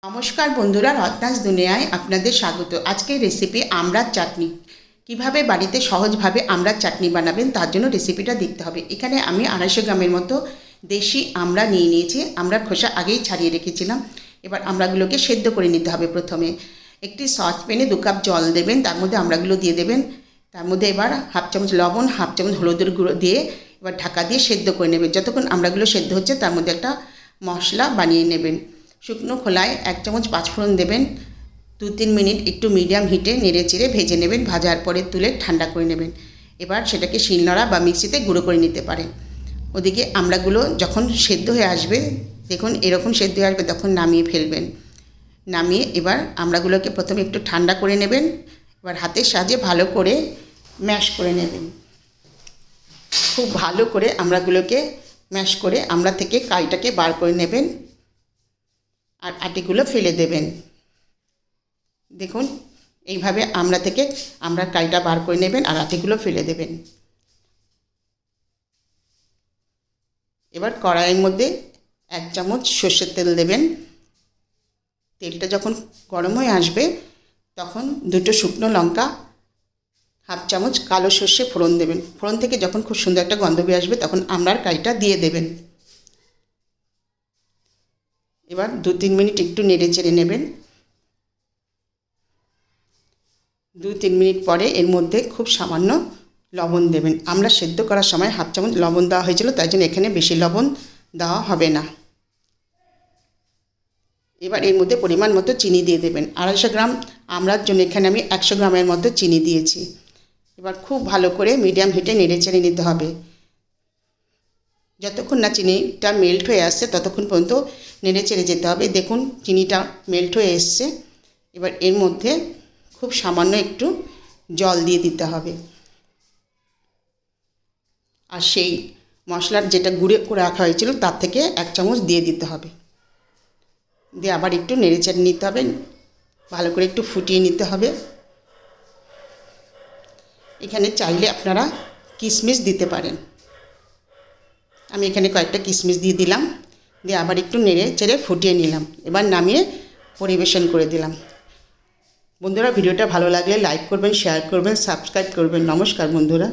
নমস্কার বন্ধুরা, রত্নাস দুনিয়ায় আপনাদের স্বাগত। আজকের রেসিপি আমড়ার চাটনি। কিভাবে বাড়িতে সহজভাবে আমড়ার চাটনি বানাবেন তার জন্য রেসিপিটা দেখতে হবে। এখানে আমি 250 গ্রামের মতো দেশি আমড়া নিয়ে নিয়েছি। আমড়ার খোসা আগেই ছাড়িয়ে রেখেছিলাম। এবার আমড়াগুলোকে সেদ্ধ করে নিতে হবে। প্রথমে একটি সসপ্যানে 2 কাপ জল দেবেন, তার মধ্যে আমড়াগুলো দিয়ে দেবেন। তার মধ্যে এবার হাফ চামচ লবণ, হাফ চামচ হলুদের গুঁড়ো দিয়ে এবার ঢাকা দিয়ে সেদ্ধ করে নেবেন। যতক্ষণ আমড়াগুলো সেদ্ধ হচ্ছে তার মধ্যে একটা মশলা বানিয়ে নেবেন। শুকনো খোলায় 1 চামচ পাঁচফোড়ন দেবেন। 2-3 মিনিট একটু মিডিয়াম হিটে নেড়ে চেড়ে ভেজে নেবেন। ভাজার পরে তুলে ঠান্ডা করে নেবেন। এবার সেটাকে শিলনোড়া বা মিক্সিতে গুঁড়ো করে নিতে পারেন। ওদিকে আমড়াগুলো যখন সেদ্ধ হয়ে আসবে, দেখুন এরকম সেদ্ধ হয়ে আসবে, তখন নামিয়ে ফেলবেন। নামিয়ে এবার আমড়াগুলোকে প্রথমে একটু ঠান্ডা করে নেবেন। এবার হাতের সাহায্যে ভালো করে ম্যাশ করে নেবেন। খুব ভালো করে আমড়াগুলোকে ম্যাশ করে আমড়া থেকে কাইটাকে বার করে নেবেন আর আটিগুলো ফেলে দেবেন। দেখুন এইভাবে আমড়া থেকে আমড়ার কাইটা বার করে নেবেন আর আটিগুলো ফেলে দেবেন। এবার কড়াইয়ের মধ্যে 1 চামচ সর্ষের তেল দেবেন। তেলটা যখন গরম হয়ে আসবে তখন 2টো শুকনো লঙ্কা, হাফ চামচ কালো সর্ষে ফোড়ন দেবেন। ফোড়ন থেকে যখন খুব সুন্দর একটা গন্ধ বেরিয়ে আসবে তখন আমড়ার কাইটা দিয়ে দেবেন। এবার 2-3 মিনিট একটু নেড়ে চেড়ে নেবেন। 2-3 মিনিট পরে এর মধ্যে খুব সামান্য লবণ দেবেন। আমরা সেদ্ধ করার সময় হাফ চামচ লবণ দেওয়া হয়েছিল, তাই জন্য এখানে বেশি লবণ দেওয়া হবে না। এবার এর মধ্যে পরিমাণ মতো চিনি দিয়ে দেবেন। 250 গ্রাম আমড়ার জন্য এখানে আমি 100 গ্রামের মতো চিনি দিয়েছি। এবার খুব ভালো করে মিডিয়াম হিটে নেড়ে চেড়ে নিতে হবে। যতক্ষণ না চিনিটা মেল্ট হয়ে আসছে ততক্ষণ পর্যন্ত নেড়ে চেড়ে যেতে হবে। দেখুন চিনিটা মেল্ট হয়ে এসছে। এবার এর মধ্যে খুব সামান্য একটু জল দিয়ে দিতে হবে আর সেই মশলার যেটা গুঁড়ো করে রাখা হয়েছিল তার থেকে 1 চামচ দিয়ে দিতে হবে। দিয়ে আবার একটু নেড়ে চেড়ে নিতে হবে, ভালো করে একটু ফুটিয়ে নিতে হবে। এখানে চাইলে আপনারা কিশমিশ দিতে পারেন। আমি এখানে কয়েকটা কিশমিশ দিয়ে দিলাম। দিয়ে আবার একটু নেড়ে চেড়ে ফুটিয়ে নিলাম। এবার নামিয়ে পরিবেশন করে দিলাম। বন্ধুরা, ভিডিওটা ভালো লাগলে লাইক করবেন, শেয়ার করবেন, সাবস্ক্রাইব করবেন। নমস্কার বন্ধুরা।